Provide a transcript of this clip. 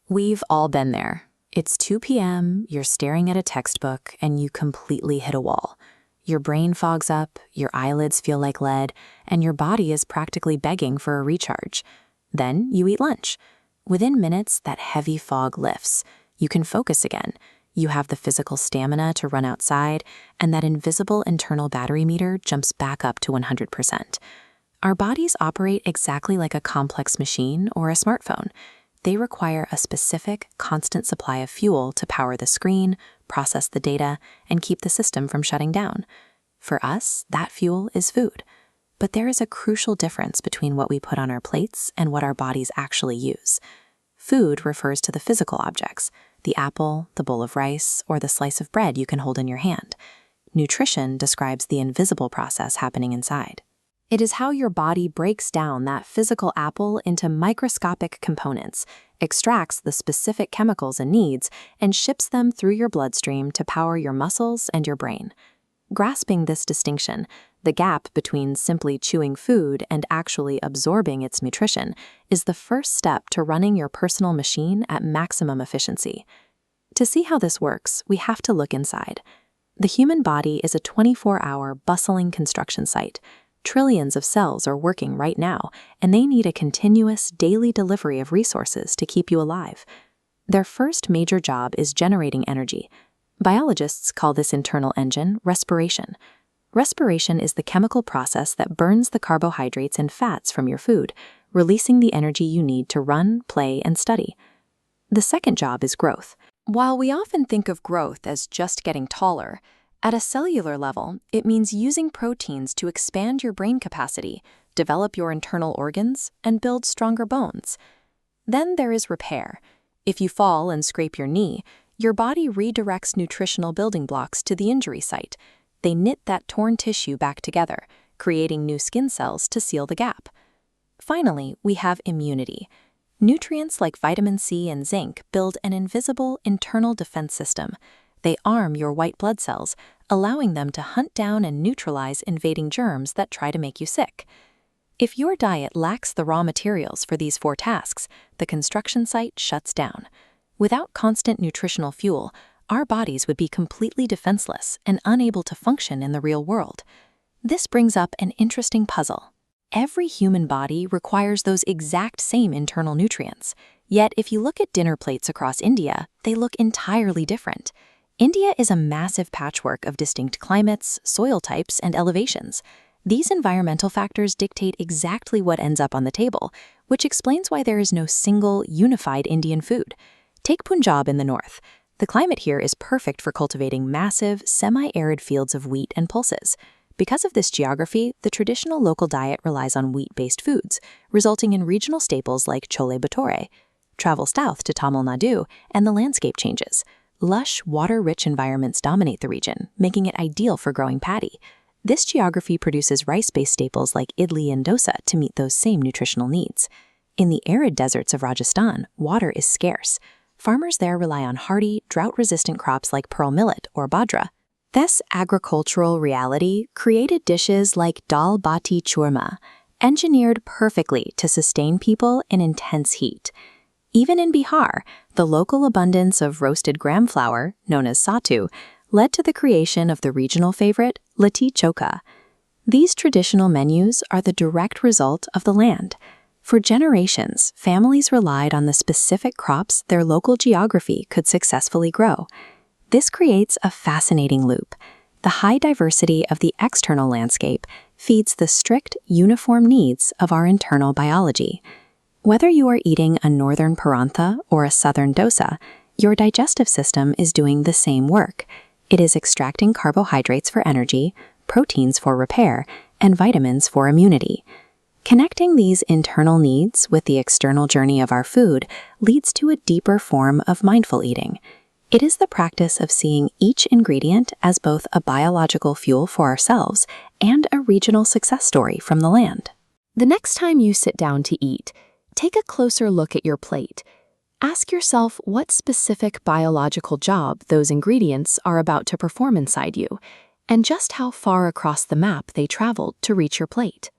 We've all been there. It's 2 p.m., you're staring at a textbook, and you completely hit a wall. Your brain fogs up, your eyelids feel like lead, and your body is practically begging for a recharge. Then you eat lunch. Within minutes, that heavy fog lifts. You can focus again. You have the physical stamina to run outside, and that invisible internal battery meter jumps back up to 100%. Our bodies operate exactly like a complex machine or a smartphone. They require a specific, constant supply of fuel to power the screen, process the data, and keep the system from shutting down. For us, that fuel is food. But there is a crucial difference between what we put on our plates and what our bodies actually use. Food refers to the physical objects, the apple, the bowl of rice, or the slice of bread you can hold in your hand. Nutrition describes the invisible process happening inside. It is how your body breaks down that physical apple into microscopic components, extracts the specific chemicals it needs, and ships them through your bloodstream to power your muscles and your brain. Grasping this distinction, the gap between simply chewing food and actually absorbing its nutrition, is the first step to running your personal machine at maximum efficiency. To see how this works, we have to look inside. The human body is a 24-hour bustling construction site. Trillions of cells are working right now, and they need a continuous daily delivery of resources to keep you alive. Their first major job is generating energy. Biologists call this internal engine respiration. Respiration is the chemical process that burns the carbohydrates and fats from your food, releasing the energy you need to run, play, and study. The second job is growth. While we often think of growth as just getting taller, at a cellular level, it means using proteins to expand your brain capacity, develop your internal organs, and build stronger bones. Then there is repair. If you fall and scrape your knee, your body redirects nutritional building blocks to the injury site. They knit that torn tissue back together, creating new skin cells to seal the gap. Finally, we have immunity. Nutrients like vitamin C and zinc build an invisible internal defense system. They arm your white blood cells, allowing them to hunt down and neutralize invading germs that try to make you sick. If your diet lacks the raw materials for these 4 tasks, the construction site shuts down. Without constant nutritional fuel, our bodies would be completely defenseless and unable to function in the real world. This brings up an interesting puzzle. Every human body requires those exact same internal nutrients. Yet if you look at dinner plates across India, they look entirely different. India is a massive patchwork of distinct climates, soil types, and elevations. These environmental factors dictate exactly what ends up on the table, which explains why there is no single, unified Indian food. Take Punjab in the north. The climate here is perfect for cultivating massive, semi-arid fields of wheat and pulses. Because of this geography, the traditional local diet relies on wheat-based foods, resulting in regional staples like chole bhature. Travel south to Tamil Nadu, and the landscape changes. Lush, water-rich environments dominate the region, making it ideal for growing paddy. This geography produces rice-based staples like idli and dosa to meet those same nutritional needs. In the arid deserts of Rajasthan, water is scarce. Farmers there rely on hardy, drought-resistant crops like pearl millet or bajra. This agricultural reality created dishes like dal bati churma, engineered perfectly to sustain people in intense heat. Even in Bihar, the local abundance of roasted gram flour, known as sattu, led to the creation of the regional favorite, litti chokha. These traditional menus are the direct result of the land. For generations, families relied on the specific crops their local geography could successfully grow. This creates a fascinating loop. The high diversity of the external landscape feeds the strict, uniform needs of our internal biology. Whether you are eating a northern parantha or a southern dosa, your digestive system is doing the same work. It is extracting carbohydrates for energy, proteins for repair, and vitamins for immunity. Connecting these internal needs with the external journey of our food leads to a deeper form of mindful eating. It is the practice of seeing each ingredient as both a biological fuel for ourselves and a regional success story from the land. The next time you sit down to eat, take a closer look at your plate. Ask yourself what specific biological job those ingredients are about to perform inside you, and just how far across the map they traveled to reach your plate.